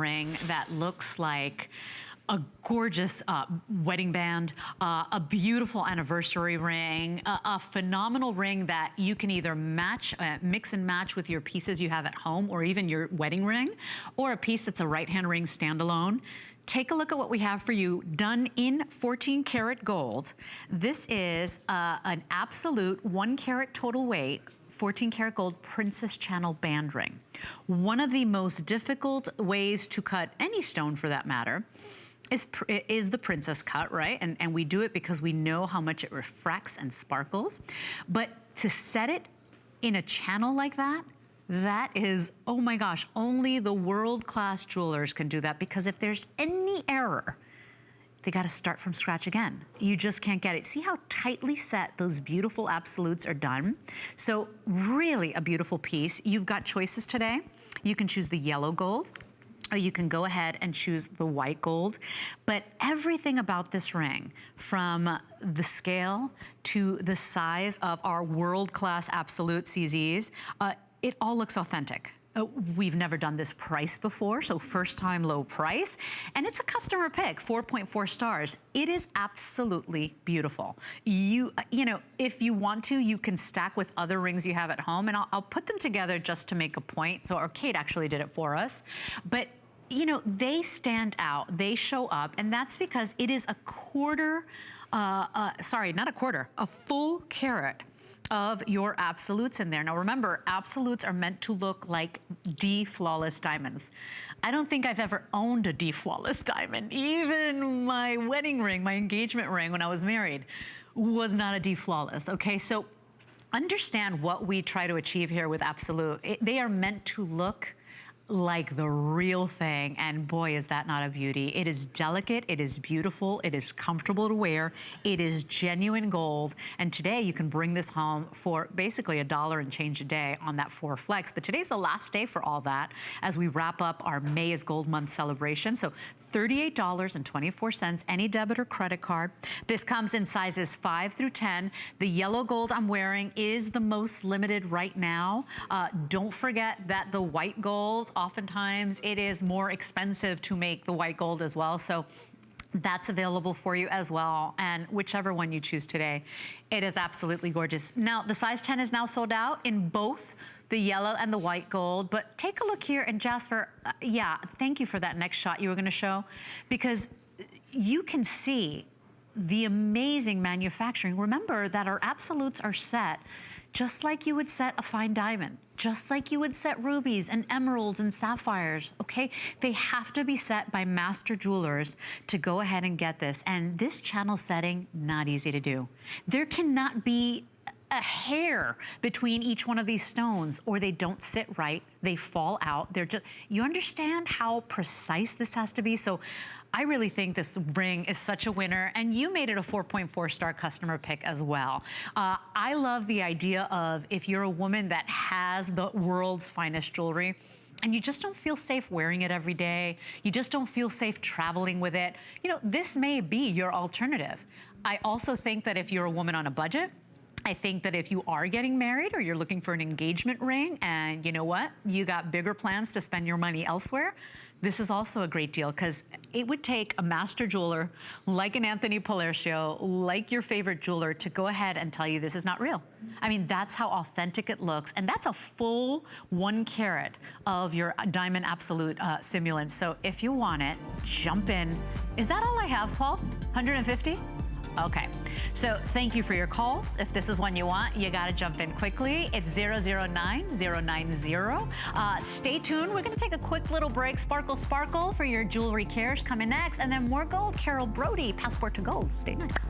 ring that looks like a gorgeous wedding band, a beautiful anniversary ring, a phenomenal ring that you can either match, mix and match with your pieces you have at home, or even your wedding ring, or a piece that's a right-hand ring standalone. Take a look at what we have for you, done in 14 karat gold. This is an absolute 1 carat total weight, 14 karat gold princess channel band ring. One of the most difficult ways to cut any stone, for that matter, is the princess cut, right? And we do it because we know how much it refracts and sparkles. But to set it in a channel like that, that is, oh my gosh, only the world-class jewelers can do that, because if there's any error, they got to start from scratch again. You just can't get it. See how tightly set those beautiful absolutes are done? So really a beautiful piece. You've got choices today. You can choose the yellow gold, or you can go ahead and choose the white gold. But everything about this ring, from the scale to the size of our world-class absolute CZs, it all looks authentic. We've never done this price before, so first time low price. And it's a customer pick, 4.4 stars. It is absolutely beautiful. You know, if you want to, you can stack with other rings you have at home, and I'll put them together just to make a point. So, or Kate actually did it for us. But you know, they stand out, they show up, and that's because it is a quarter, sorry, not a quarter, a full carat of your absolutes in there. Now remember, absolutes are meant to look like D-flawless diamonds. I don't think I've ever owned a D-flawless diamond. Even my wedding ring, my engagement ring when I was married, was not a D-flawless, okay? So understand what we try to achieve here with absolute. They are meant to look like the real thing, and boy, is that not a beauty. It is delicate, it is beautiful, it is comfortable to wear, it is genuine gold, and today you can bring this home for basically $1 and change a day on that 4 flex. But today's the last day for all that as we wrap up our May is Gold Month celebration. So $38.24, any debit or credit card. This comes in sizes 5 through 10. The yellow gold I'm wearing is the most limited right now. Don't forget that the white gold, oftentimes it is more expensive to make the white gold as well. So that's available for you as well. And whichever one you choose today, it is absolutely gorgeous. Now, the size 10 is now sold out in both the yellow and the white gold. But take a look here, and Jasper, yeah, thank you for that next shot you were gonna show, because you can see the amazing manufacturing. Remember that our absolutes are set just like you would set a fine diamond, just like you would set rubies and emeralds and sapphires, okay? They have to be set by master jewelers to go ahead and get this. And this channel setting, not easy to do. There cannot be a hair between each one of these stones, or they don't sit right, they fall out. They're just, you understand how precise this has to be? So I really think this ring is such a winner, and you made it a 4.4 star customer pick as well. I love the idea of, if you're a woman that has the world's finest jewelry, and you just don't feel safe wearing it every day, you just don't feel safe traveling with it, you know, this may be your alternative. I also think that if you're a woman on a budget, I think that if you are getting married, or you're looking for an engagement ring, and you know what, you got bigger plans to spend your money elsewhere, this is also a great deal, because it would take a master jeweler like an Anthony Palercio, like your favorite jeweler, to go ahead and tell you this is not real. I mean, that's how authentic it looks, and that's a full 1 carat of your diamond absolute simulant. So if you want it, jump in. Is that all I have, Paul? 150? Okay, so thank you for your calls. If this is one you want, you gotta jump in quickly. It's 009090. Stay tuned, we're gonna take a quick little break. Sparkle Sparkle for your jewelry cares coming next, and then more gold. Carol Brody, Passport to Gold. Stay next.